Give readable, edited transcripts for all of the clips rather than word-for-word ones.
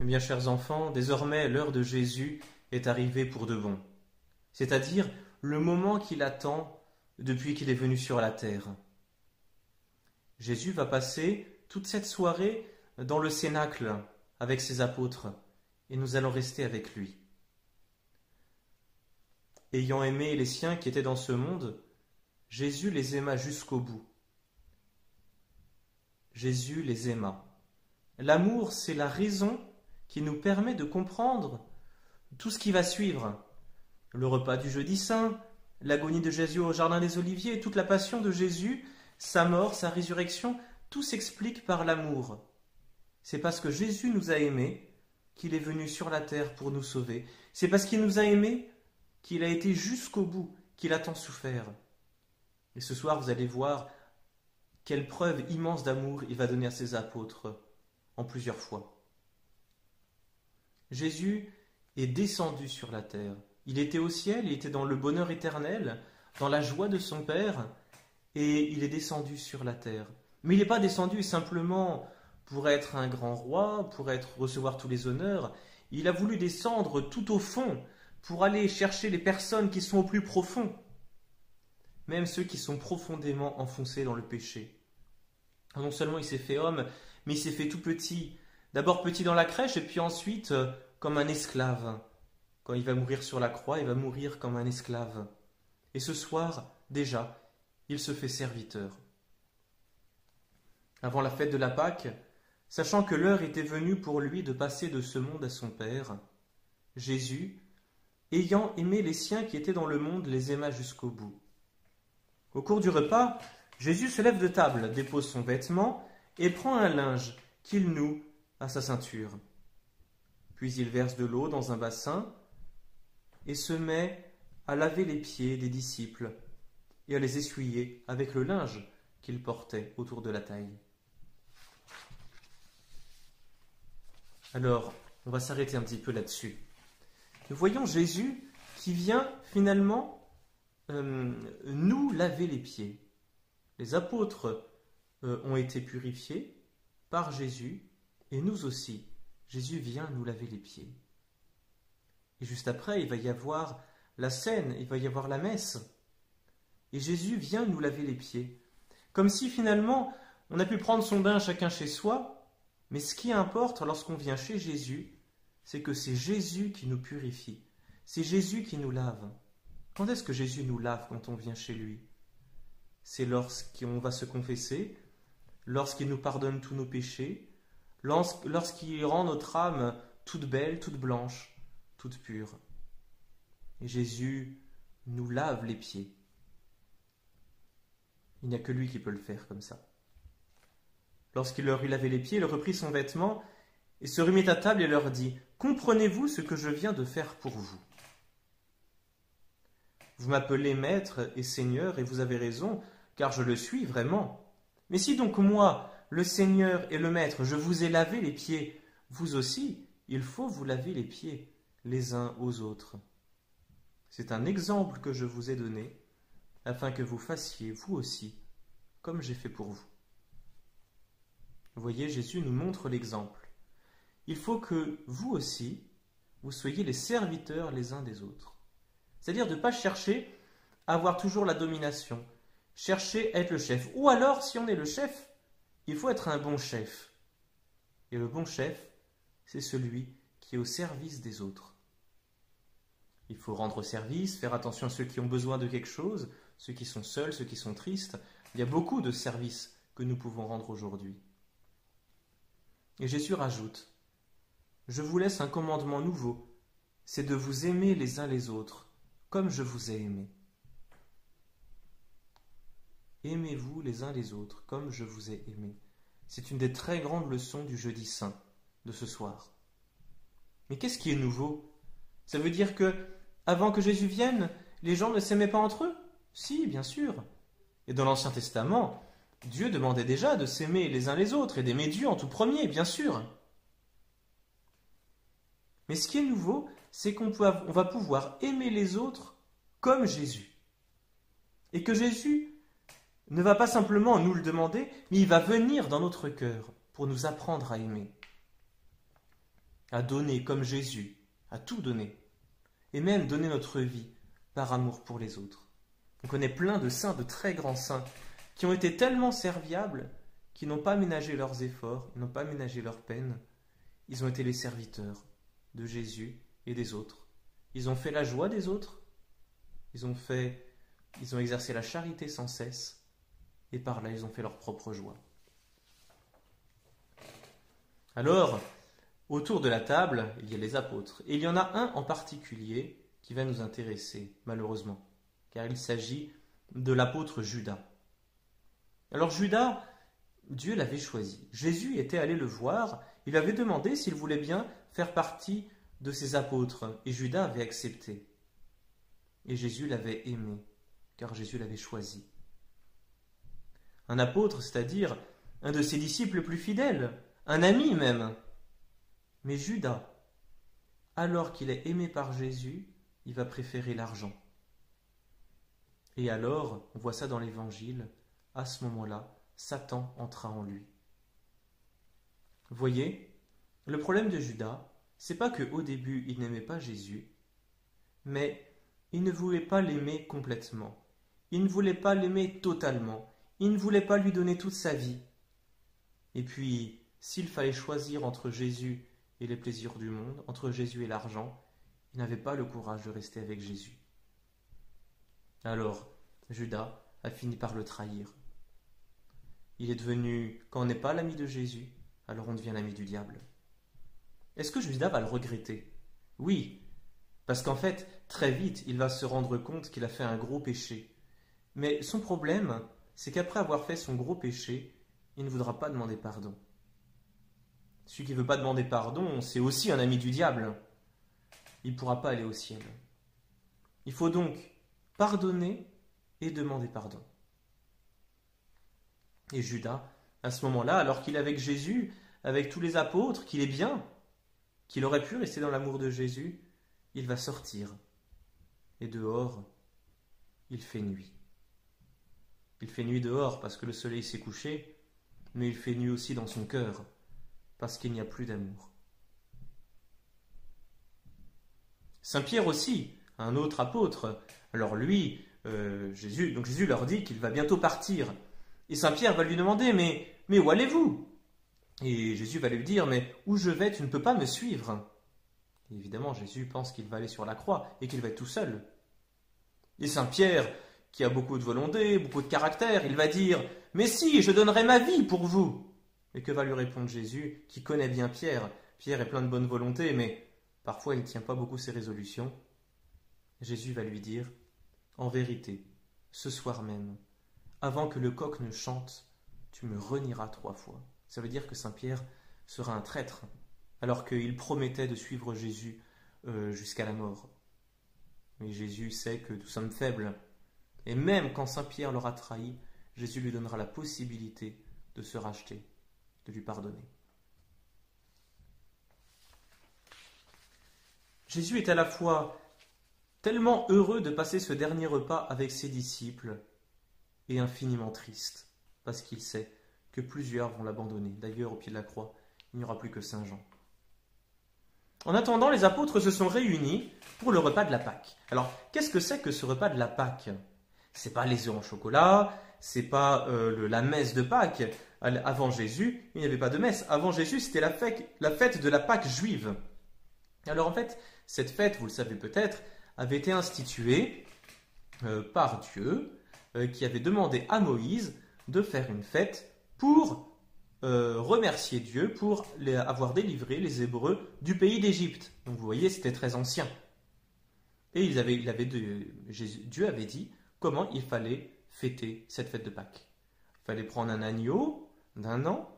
Eh bien, chers enfants, désormais l'heure de Jésus est arrivée pour de bon, c'est-à-dire le moment qu'il attend depuis qu'il est venu sur la terre. Jésus va passer toute cette soirée dans le cénacle avec ses apôtres, et nous allons rester avec lui. Ayant aimé les siens qui étaient dans ce monde, Jésus les aima jusqu'au bout. Jésus les aima. L'amour, c'est la raison qui nous permet de comprendre tout ce qui va suivre. Le repas du jeudi saint, l'agonie de Jésus au jardin des Oliviers, toute la passion de Jésus, sa mort, sa résurrection, tout s'explique par l'amour. C'est parce que Jésus nous a aimés qu'il est venu sur la terre pour nous sauver. C'est parce qu'il nous a aimés qu'il a été jusqu'au bout, qu'il a tant souffert. Et ce soir, vous allez voir quelle preuve immense d'amour il va donner à ses apôtres en plusieurs fois. Jésus est descendu sur la terre. Il était au ciel, il était dans le bonheur éternel, dans la joie de son Père, et il est descendu sur la terre. Mais il n'est pas descendu simplement pour être un grand roi, pour recevoir tous les honneurs. Il a voulu descendre tout au fond, pour aller chercher les personnes qui sont au plus profond, même ceux qui sont profondément enfoncés dans le péché. Non seulement il s'est fait homme, mais il s'est fait tout petit. D'abord petit dans la crèche, et puis ensuite comme un esclave. Quand il va mourir sur la croix, il va mourir comme un esclave. Et ce soir, déjà, il se fait serviteur. Avant la fête de la Pâque, sachant que l'heure était venue pour lui de passer de ce monde à son Père, Jésus, ayant aimé les siens qui étaient dans le monde, les aima jusqu'au bout. Au cours du repas, Jésus se lève de table, dépose son vêtement et prend un linge qu'il noue à sa ceinture. Puis il verse de l'eau dans un bassin et se met à laver les pieds des disciples et à les essuyer avec le linge qu'il portait autour de la taille. Alors, on va s'arrêter un petit peu là-dessus. Nous voyons Jésus qui vient finalement nous laver les pieds. Les apôtres ont été purifiés par Jésus et nous aussi. Jésus vient nous laver les pieds. Et juste après, il va y avoir la scène, il va y avoir la messe. Et Jésus vient nous laver les pieds. Comme si finalement, on a pu prendre son bain chacun chez soi, mais ce qui importe lorsqu'on vient chez Jésus, c'est que c'est Jésus qui nous purifie. C'est Jésus qui nous lave. Quand est-ce que Jésus nous lave quand on vient chez lui? C'est lorsqu'on va se confesser, lorsqu'il nous pardonne tous nos péchés, lorsqu'il rend notre âme toute belle, toute blanche, toute pure. Et Jésus nous lave les pieds. Il n'y a que lui qui peut le faire comme ça. Lorsqu'il leur eut lavé les pieds, il reprit son vêtement et se remit à table et leur dit « Comprenez-vous ce que je viens de faire pour vous ? Vous m'appelez maître et seigneur et vous avez raison, car je le suis vraiment. Mais si donc moi, le Seigneur et le Maître, je vous ai lavé les pieds, vous aussi, il faut vous laver les pieds les uns aux autres. C'est un exemple que je vous ai donné, afin que vous fassiez, vous aussi, comme j'ai fait pour vous. » Vous voyez, Jésus nous montre l'exemple. Il faut que vous aussi, vous soyez les serviteurs les uns des autres. C'est-à-dire de ne pas chercher à avoir toujours la domination, chercher à être le chef. Ou alors, si on est le chef, il faut être un bon chef. Et le bon chef, c'est celui qui est au service des autres. Il faut rendre service, faire attention à ceux qui ont besoin de quelque chose, ceux qui sont seuls, ceux qui sont tristes. Il y a beaucoup de services que nous pouvons rendre aujourd'hui. Et Jésus rajoute, « Je vous laisse un commandement nouveau, c'est de vous aimer les uns les autres, comme je vous ai aimé. » Aimez-vous les uns les autres, comme je vous ai aimé. C'est une des très grandes leçons du jeudi saint, de ce soir. Mais qu'est-ce qui est nouveau? Ça veut dire que, avant que Jésus vienne, les gens ne s'aimaient pas entre eux? Si, bien sûr. Et dans l'Ancien Testament, Dieu demandait déjà de s'aimer les uns les autres et d'aimer Dieu en tout premier, bien sûr. Mais ce qui est nouveau, c'est qu'on va pouvoir aimer les autres comme Jésus. Et que Jésus ne va pas simplement nous le demander, mais il va venir dans notre cœur pour nous apprendre à aimer. à donner comme Jésus, à tout donner, et même donner notre vie par amour pour les autres. On connaît plein de saints, de très grands saints, qui ont été tellement serviables qu'ils n'ont pas ménagé leurs efforts, ils n'ont pas ménagé leurs peines. Ils ont été les serviteurs de Jésus et des autres. Ils ont fait la joie des autres, ils ont exercé la charité sans cesse, et par là ils ont fait leur propre joie. Alors, autour de la table, il y a les apôtres. Et il y en a un en particulier qui va nous intéresser, malheureusement, car il s'agit de l'apôtre Judas. Alors Judas, Dieu l'avait choisi. Jésus était allé le voir, il avait demandé s'il voulait bien faire partie de ses apôtres, et Judas avait accepté. Et Jésus l'avait aimé, car Jésus l'avait choisi. Un apôtre, c'est-à-dire un de ses disciples plus fidèles, un ami même. Mais Judas, alors qu'il est aimé par Jésus, il va préférer l'argent. Et alors, on voit ça dans l'Évangile, à ce moment-là, Satan entra en lui. Vous voyez, le problème de Judas, c'est pas qu'au début il n'aimait pas Jésus, mais il ne voulait pas l'aimer complètement. Il ne voulait pas l'aimer totalement. Il ne voulait pas lui donner toute sa vie. Et puis, s'il fallait choisir entre Jésus et les plaisirs du monde, entre Jésus et l'argent, il n'avait pas le courage de rester avec Jésus. Alors, Judas a fini par le trahir. Il est devenu, quand on n'est pas l'ami de Jésus, alors on devient l'ami du diable. Est-ce que Judas va le regretter? Oui, parce qu'en fait, très vite, il va se rendre compte qu'il a fait un gros péché. Mais son problème, c'est qu'après avoir fait son gros péché, il ne voudra pas demander pardon. Celui qui ne veut pas demander pardon, c'est aussi un ami du diable. Il ne pourra pas aller au ciel. Il faut donc pardonner et demander pardon. Et Judas, à ce moment-là, alors qu'il est avec Jésus, avec tous les apôtres, qu'il est bien, qu'il aurait pu rester dans l'amour de Jésus, il va sortir. Et dehors, il fait nuit. Il fait nuit dehors parce que le soleil s'est couché, mais il fait nuit aussi dans son cœur, parce qu'il n'y a plus d'amour. Saint Pierre aussi, un autre apôtre, alors lui, Jésus leur dit qu'il va bientôt partir. Et Saint Pierre va lui demander, mais où allez-vous? Et Jésus va lui dire, mais où je vais, tu ne peux pas me suivre. Et évidemment, Jésus pense qu'il va aller sur la croix et qu'il va être tout seul. Et Saint Pierre, qui a beaucoup de volonté, beaucoup de caractère, il va dire, mais si, je donnerai ma vie pour vous. Et que va lui répondre Jésus, qui connaît bien Pierre? Pierre est plein de bonne volonté, mais parfois il ne tient pas beaucoup ses résolutions. Jésus va lui dire, en vérité, ce soir même, avant que le coq ne chante, tu me renieras 3 fois. Ça veut dire que Saint Pierre sera un traître, alors qu'il promettait de suivre Jésus jusqu'à la mort. Mais Jésus sait que nous sommes faibles. Et même quand Saint Pierre l'aura trahi, Jésus lui donnera la possibilité de se racheter, de lui pardonner. Jésus est à la fois tellement heureux de passer ce dernier repas avec ses disciples et infiniment triste, parce qu'il sait que plusieurs vont l'abandonner. D'ailleurs, au pied de la croix, il n'y aura plus que Saint Jean. En attendant, les apôtres se sont réunis pour le repas de la Pâque. Alors, qu'est-ce que c'est que ce repas de la Pâque? C'est pas les œufs en chocolat, c'est pas la messe de Pâques. Avant Jésus, il n'y avait pas de messe. Avant Jésus, c'était la fête de la Pâque juive. Alors en fait, cette fête, vous le savez peut-être, avait été instituée par Dieu, qui avait demandé à Moïse de faire une fête pour remercier Dieu pour avoir délivré les Hébreux du pays d'Égypte. Donc vous voyez, c'était très ancien. Et Dieu avait dit comment il fallait fêter cette fête de Pâques. Il fallait prendre un agneau d'1 an,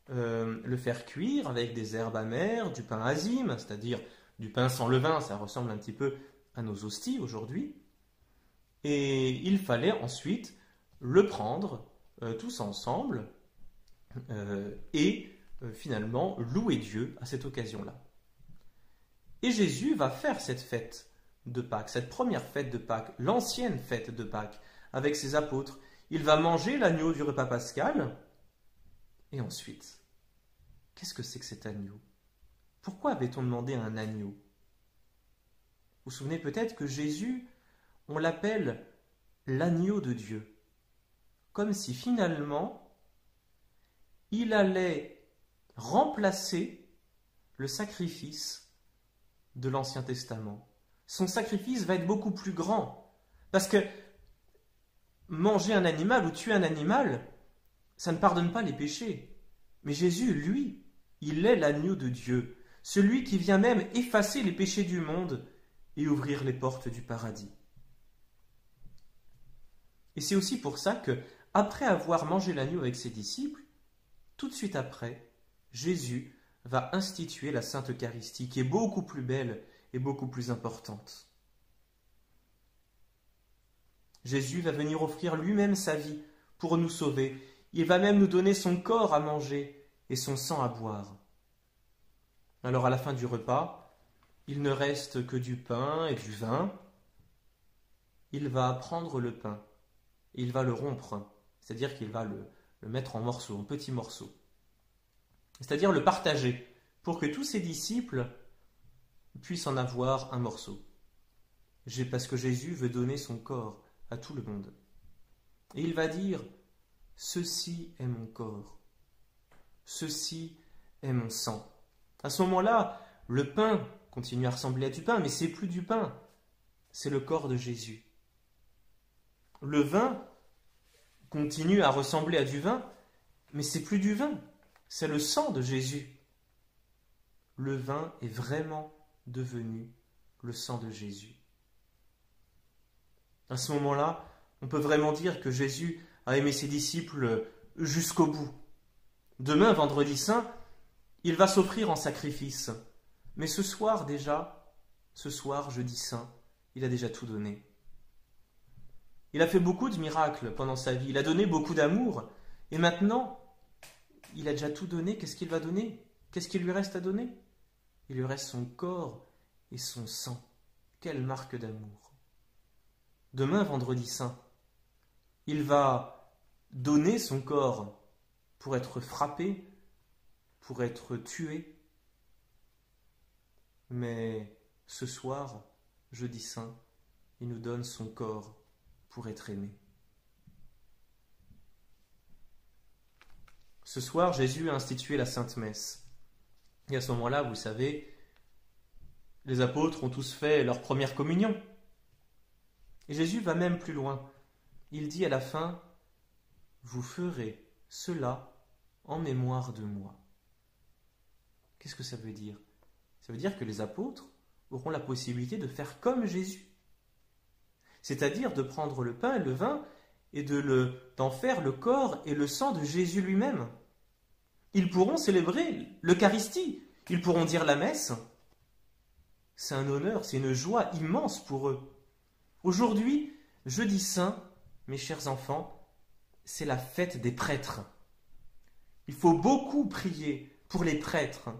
le faire cuire avec des herbes amères, du pain azime, c'est-à-dire du pain sans levain, ça ressemble un petit peu à nos hosties aujourd'hui. Et il fallait ensuite le prendre tous ensemble et finalement louer Dieu à cette occasion-là. Et Jésus va faire cette fête de Pâques, cette première fête de Pâques, l'ancienne fête de Pâques, avec ses apôtres. Il va manger l'agneau du repas pascal, et ensuite, qu'est-ce que c'est que cet agneau? Pourquoi avait-on demandé un agneau? Vous vous souvenez peut-être que Jésus, on l'appelle l'agneau de Dieu, comme si finalement il allait remplacer le sacrifice de l'Ancien Testament. Son sacrifice va être beaucoup plus grand, parce que manger un animal ou tuer un animal, ça ne pardonne pas les péchés. Mais Jésus, lui, il est l'agneau de Dieu, celui qui vient même effacer les péchés du monde et ouvrir les portes du paradis. Et c'est aussi pour ça que, après avoir mangé l'agneau avec ses disciples, tout de suite après, Jésus va instituer la Sainte Eucharistie, qui est beaucoup plus belle et beaucoup plus importante. Jésus va venir offrir lui-même sa vie pour nous sauver. Il va même nous donner son corps à manger et son sang à boire. Alors à la fin du repas, il ne reste que du pain et du vin. Il va prendre le pain, il va le rompre, c'est-à-dire qu'il va le mettre en morceaux, en petits morceaux. C'est-à-dire le partager, pour que tous ses disciples puissent en avoir un morceau. Parce que Jésus veut donner son corps à tout le monde. Et il va dire, ceci est mon corps, ceci est mon sang. À ce moment-là, le pain continue à ressembler à du pain, mais c'est plus du pain, c'est le corps de Jésus. Le vin continue à ressembler à du vin, mais c'est plus du vin, c'est le sang de Jésus. Le vin est vraiment devenu le sang de Jésus. À ce moment-là, on peut vraiment dire que Jésus a aimé ses disciples jusqu'au bout. Demain, vendredi saint, il va s'offrir en sacrifice. Mais ce soir, jeudi saint, il a déjà tout donné. Il a fait beaucoup de miracles pendant sa vie, il a donné beaucoup d'amour. Et maintenant, il a déjà tout donné, qu'est-ce qu'il va donner? Qu'est-ce qu'il lui reste à donner? Il lui reste son corps et son sang. Quelle marque d'amour! Demain, vendredi saint, il va donner son corps pour être frappé, pour être tué. Mais ce soir, jeudi saint, il nous donne son corps pour être aimé. Ce soir, Jésus a institué la Sainte Messe. Et à ce moment-là, vous savez, les apôtres ont tous fait leur première communion. Et Jésus va même plus loin. Il dit à la fin, « Vous ferez cela en mémoire de moi. » Qu'est-ce que ça veut dire? Ça veut dire que les apôtres auront la possibilité de faire comme Jésus. C'est-à-dire de prendre le pain et le vin et d'en faire le corps et le sang de Jésus lui-même. Ils pourront célébrer l'Eucharistie, ils pourront dire la messe. C'est un honneur, c'est une joie immense pour eux. Aujourd'hui, jeudi saint, mes chers enfants, c'est la fête des prêtres. Il faut beaucoup prier pour les prêtres,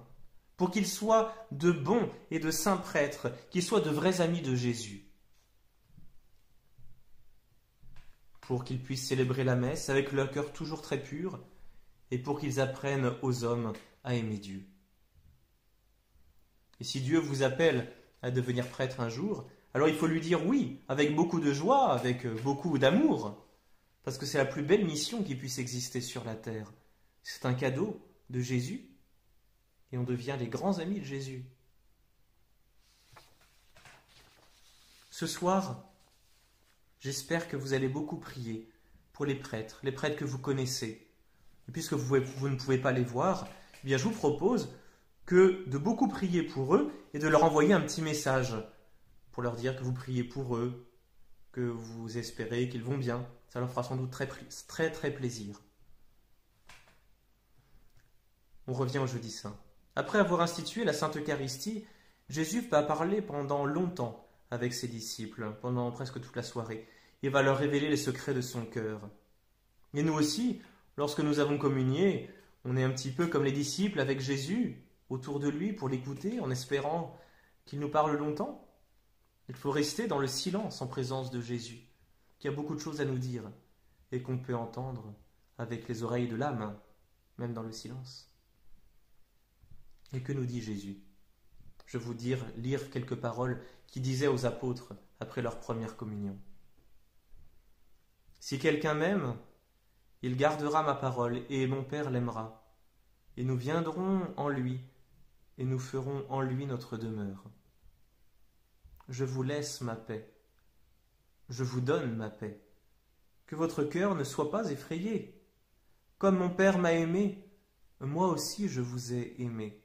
pour qu'ils soient de bons et de saints prêtres, qu'ils soient de vrais amis de Jésus. Pour qu'ils puissent célébrer la messe avec leur cœur toujours très pur et pour qu'ils apprennent aux hommes à aimer Dieu. Et si Dieu vous appelle à devenir prêtre un jour, alors il faut lui dire oui, avec beaucoup de joie, avec beaucoup d'amour, parce que c'est la plus belle mission qui puisse exister sur la terre. C'est un cadeau de Jésus et on devient les grands amis de Jésus. Ce soir, j'espère que vous allez beaucoup prier pour les prêtres que vous connaissez. Et puisque vous ne pouvez pas les voir, eh bien je vous propose de beaucoup prier pour eux et de leur envoyer un petit message pour leur dire que vous priez pour eux, que vous espérez qu'ils vont bien. Ça leur fera sans doute très très plaisir. On revient au jeudi saint. Après avoir institué la Sainte Eucharistie, Jésus va parler pendant longtemps avec ses disciples, pendant presque toute la soirée. Il va leur révéler les secrets de son cœur. Et nous aussi, lorsque nous avons communié, on est un petit peu comme les disciples avec Jésus, autour de lui pour l'écouter, en espérant qu'il nous parle longtemps. Il faut rester dans le silence en présence de Jésus, qui a beaucoup de choses à nous dire et qu'on peut entendre avec les oreilles de l'âme, même dans le silence. Et que nous dit Jésus? je vous lire quelques paroles qu'il disait aux apôtres après leur première communion. Si quelqu'un m'aime, il gardera ma parole, et mon Père l'aimera. Et nous viendrons en lui, et nous ferons en lui notre demeure. Je vous laisse ma paix. Je vous donne ma paix. Que votre cœur ne soit pas effrayé. Comme mon Père m'a aimé, moi aussi je vous ai aimé.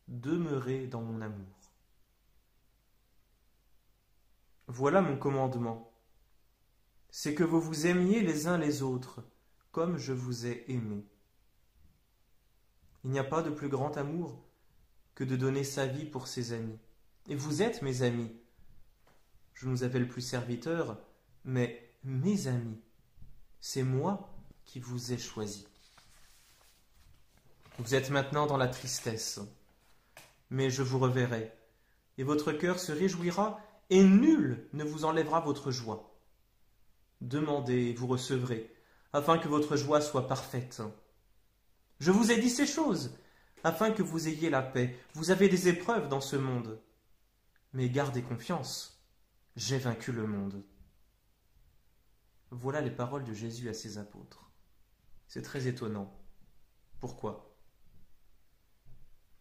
Demeurez dans mon amour. Voilà mon commandement. C'est que vous vous aimiez les uns les autres, comme je vous ai aimé. Il n'y a pas de plus grand amour que de donner sa vie pour ses amis. Et vous êtes mes amis. Je ne vous appelle plus serviteurs, mais mes amis. C'est moi qui vous ai choisis. Vous êtes maintenant dans la tristesse, mais je vous reverrai, et votre cœur se réjouira, et nul ne vous enlèvera votre joie. Demandez et vous recevrez, afin que votre joie soit parfaite. Je vous ai dit ces choses, afin que vous ayez la paix. Vous avez des épreuves dans ce monde, mais gardez confiance, j'ai vaincu le monde. Voilà les paroles de Jésus à ses apôtres. C'est très étonnant. Pourquoi?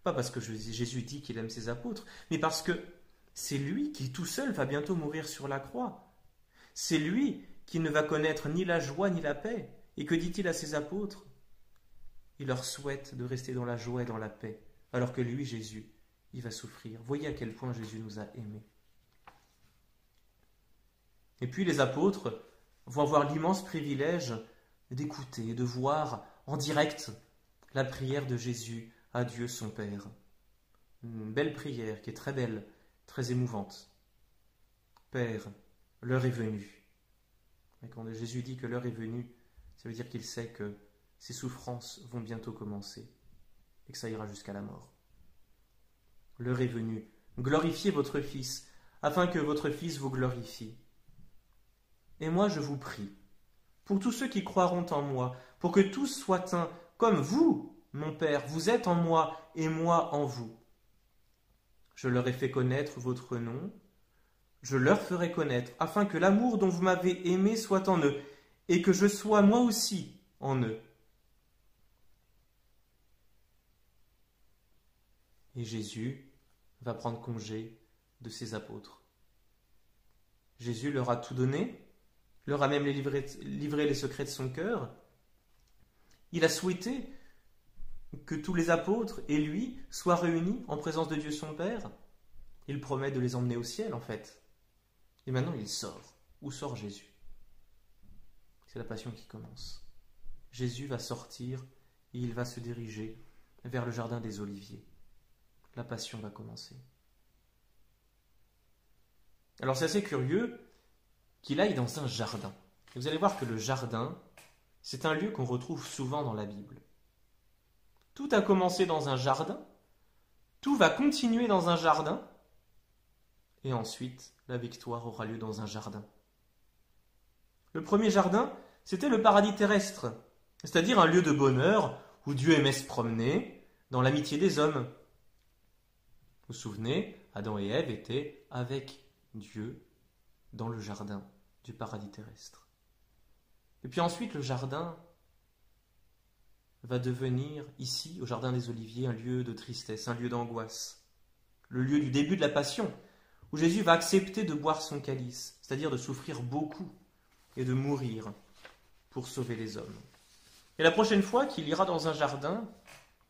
Pas parce que Jésus dit qu'il aime ses apôtres, mais parce que c'est lui qui tout seul va bientôt mourir sur la croix. C'est lui qui ne va connaître ni la joie ni la paix. Et que dit-il à ses apôtres? Il leur souhaite de rester dans la joie et dans la paix, alors que lui, Jésus, il va souffrir. Voyez à quel point Jésus nous a aimés. Et puis les apôtres vont avoir l'immense privilège d'écouter, de voir en direct la prière de Jésus à Dieu son Père. Une belle prière qui est très belle, très émouvante. Père, l'heure est venue. Et quand Jésus dit que l'heure est venue, ça veut dire qu'il sait que ses souffrances vont bientôt commencer et que ça ira jusqu'à la mort. L'heure est venue. Glorifiez votre Fils, afin que votre Fils vous glorifie. Et moi je vous prie, pour tous ceux qui croiront en moi, pour que tous soient un, comme vous, mon Père, vous êtes en moi et moi en vous. Je leur ai fait connaître votre nom, je leur ferai connaître, afin que l'amour dont vous m'avez aimé soit en eux, et que je sois moi aussi en eux. Et Jésus va prendre congé de ses apôtres. Jésus leur a tout donné, leur a même livré les secrets de son cœur. Il a souhaité que tous les apôtres et lui soient réunis en présence de Dieu son Père. Il promet de les emmener au ciel, en fait. Et maintenant, il sort. Où sort Jésus? C'est la passion qui commence. Jésus va sortir et il va se diriger vers le jardin des Oliviers. La passion va commencer. Alors c'est assez curieux qu'il aille dans un jardin. Et vous allez voir que le jardin, c'est un lieu qu'on retrouve souvent dans la Bible. Tout a commencé dans un jardin, tout va continuer dans un jardin, et ensuite la victoire aura lieu dans un jardin. Le premier jardin, c'était le paradis terrestre, c'est-à-dire un lieu de bonheur où Dieu aimait se promener dans l'amitié des hommes. Vous vous souvenez, Adam et Ève étaient avec Dieu dans le jardin du paradis terrestre. Et puis ensuite, le jardin va devenir, ici, au jardin des Oliviers, un lieu de tristesse, un lieu d'angoisse, le lieu du début de la passion, où Jésus va accepter de boire son calice, c'est-à-dire de souffrir beaucoup et de mourir pour sauver les hommes. Et la prochaine fois qu'il ira dans un jardin,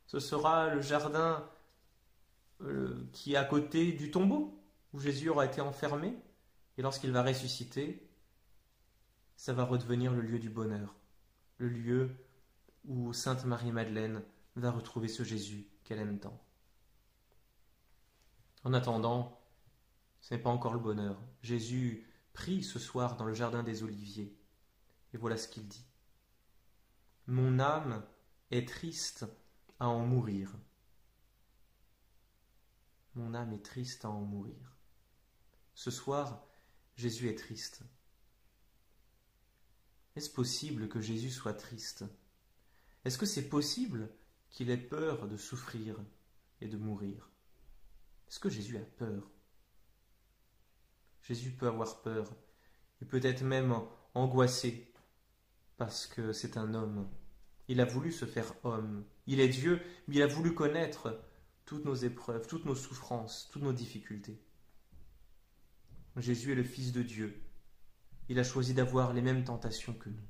ce sera le jardin qui est à côté du tombeau, où Jésus aura été enfermé, et lorsqu'il va ressusciter, ça va redevenir le lieu du bonheur, le lieu où Sainte Marie-Madeleine va retrouver ce Jésus qu'elle aime tant. En attendant, ce n'est pas encore le bonheur. Jésus prie ce soir dans le jardin des Oliviers, et voilà ce qu'il dit. Mon âme est triste à en mourir. Mon âme est triste à en mourir. Ce soir, Jésus est triste. Est-ce possible que Jésus soit triste? Est-ce que c'est possible qu'il ait peur de souffrir et de mourir? Est-ce que Jésus a peur? Jésus peut avoir peur et peut-être même angoissé parce que c'est un homme. Il a voulu se faire homme. Il est Dieu, mais il a voulu connaître toutes nos épreuves, toutes nos souffrances, toutes nos difficultés. Jésus est le Fils de Dieu. Il a choisi d'avoir les mêmes tentations que nous.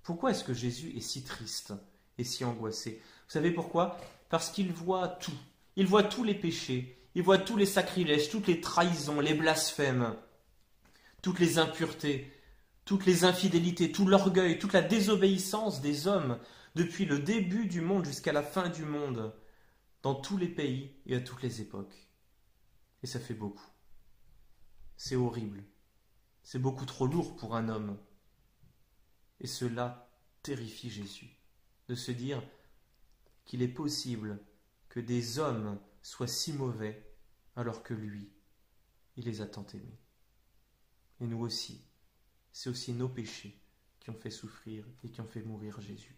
Pourquoi est-ce que Jésus est si triste et si angoissé? Vous savez pourquoi? Parce qu'il voit tout. Il voit tous les péchés, il voit tous les sacrilèges, toutes les trahisons, les blasphèmes, toutes les impuretés, toutes les infidélités, tout l'orgueil, toute la désobéissance des hommes depuis le début du monde jusqu'à la fin du monde, dans tous les pays et à toutes les époques. Et ça fait beaucoup. C'est horrible. C'est beaucoup trop lourd pour un homme. Et cela terrifie Jésus, de se dire qu'il est possible que des hommes soient si mauvais alors que lui, il les a tant aimés. Et nous aussi, c'est aussi nos péchés qui ont fait souffrir et qui ont fait mourir Jésus.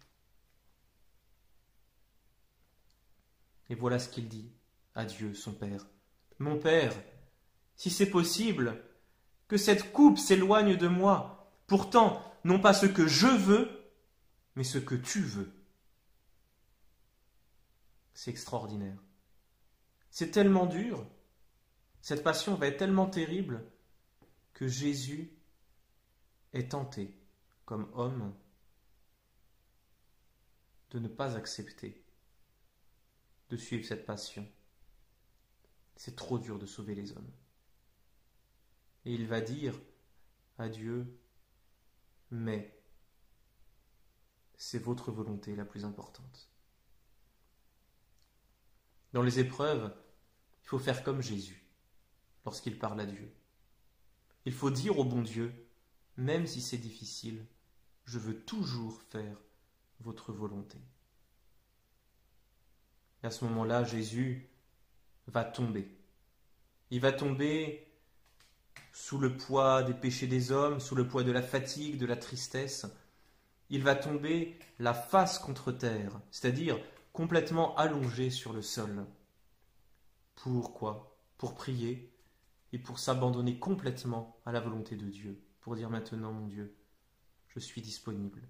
Et voilà ce qu'il dit à Dieu, son Père. « Mon Père, si c'est possible, que cette coupe s'éloigne de moi, pourtant, non pas ce que je veux, mais ce que tu veux. » C'est extraordinaire. C'est tellement dur, cette passion va être tellement terrible que Jésus est tenté, comme homme, de ne pas accepter de suivre cette passion. C'est trop dur de sauver les hommes. Et il va dire à Dieu, mais c'est votre volonté la plus importante. Dans les épreuves, il faut faire comme Jésus lorsqu'il parle à Dieu. Il faut dire au bon Dieu, même si c'est difficile, je veux toujours faire votre volonté. Et à ce moment-là, Jésus va tomber. Il va tomber sous le poids des péchés des hommes, sous le poids de la fatigue, de la tristesse. Il va tomber la face contre terre, c'est-à-dire complètement allongé sur le sol. Pourquoi? Pour prier et pour s'abandonner complètement à la volonté de Dieu, pour dire maintenant, mon Dieu, je suis disponible,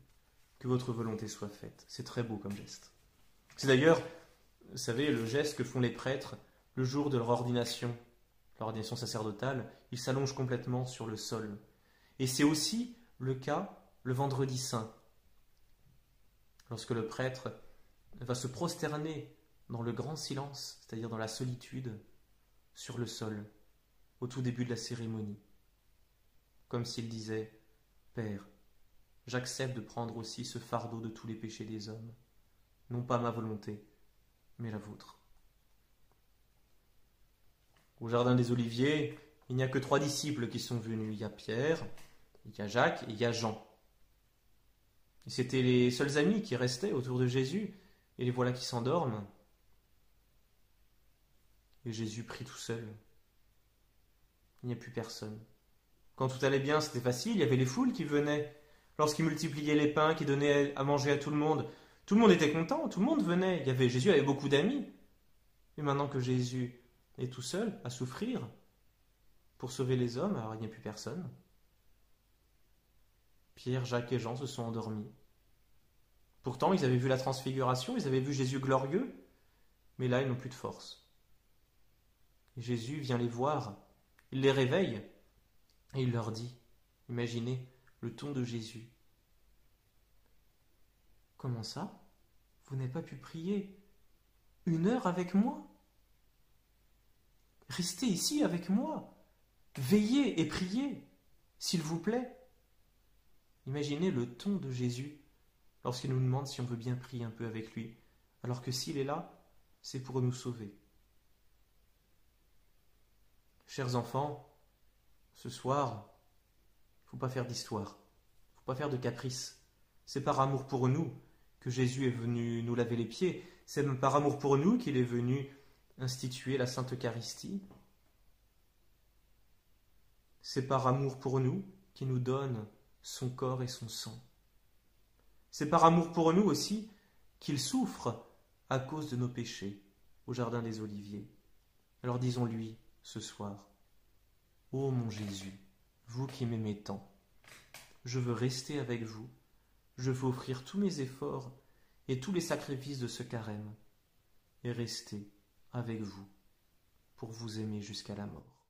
que votre volonté soit faite. C'est très beau comme geste. C'est d'ailleurs, vous savez, le geste que font les prêtres le jour de leur ordination sacerdotale, ils s'allongent complètement sur le sol. Et c'est aussi le cas le vendredi saint, lorsque le prêtre va se prosterner dans le grand silence, c'est-à-dire dans la solitude, sur le sol, au tout début de la cérémonie, comme s'il disait « Père, j'accepte de prendre aussi ce fardeau de tous les péchés des hommes, non pas ma volonté, mais la vôtre. » Au jardin des Oliviers, il n'y a que 3 disciples qui sont venus. Il y a Pierre, il y a Jacques et il y a Jean. Et c'était les seuls amis qui restaient autour de Jésus, et les voilà qui s'endorment. Et Jésus prie tout seul. Il n'y a plus personne. Quand tout allait bien, c'était facile, il y avait les foules qui venaient. Lorsqu'il multipliait les pains, qu'il donnait à manger à tout le monde était content, tout le monde venait. Jésus avait beaucoup d'amis. Et maintenant que Jésus est tout seul à souffrir pour sauver les hommes, alors il n'y a plus personne. Pierre, Jacques et Jean se sont endormis. Pourtant, ils avaient vu la transfiguration, ils avaient vu Jésus glorieux, mais là, ils n'ont plus de force. Et Jésus vient les voir, il les réveille, et il leur dit, imaginez le ton de Jésus. « Comment ça? Vous n'avez pas pu prier 1 heure avec moi? Restez ici avec moi, veillez et priez, s'il vous plaît. » Imaginez le ton de Jésus lorsqu'il nous demande si on veut bien prier un peu avec lui, alors que s'il est là, c'est pour nous sauver. Chers enfants, ce soir, il ne faut pas faire d'histoire, il ne faut pas faire de caprice. C'est par amour pour nous que Jésus est venu nous laver les pieds, c'est par amour pour nous qu'il est venu instituer la Sainte Eucharistie. C'est par amour pour nous qu'il nous donne son corps et son sang. C'est par amour pour nous aussi qu'il souffre à cause de nos péchés. au jardin des Oliviers. Alors disons-lui ce soir, ô mon Jésus, vous qui m'aimez tant, je veux rester avec vous, je veux offrir tous mes efforts et tous les sacrifices de ce carême, et rester avec vous pour vous aimer jusqu'à la mort.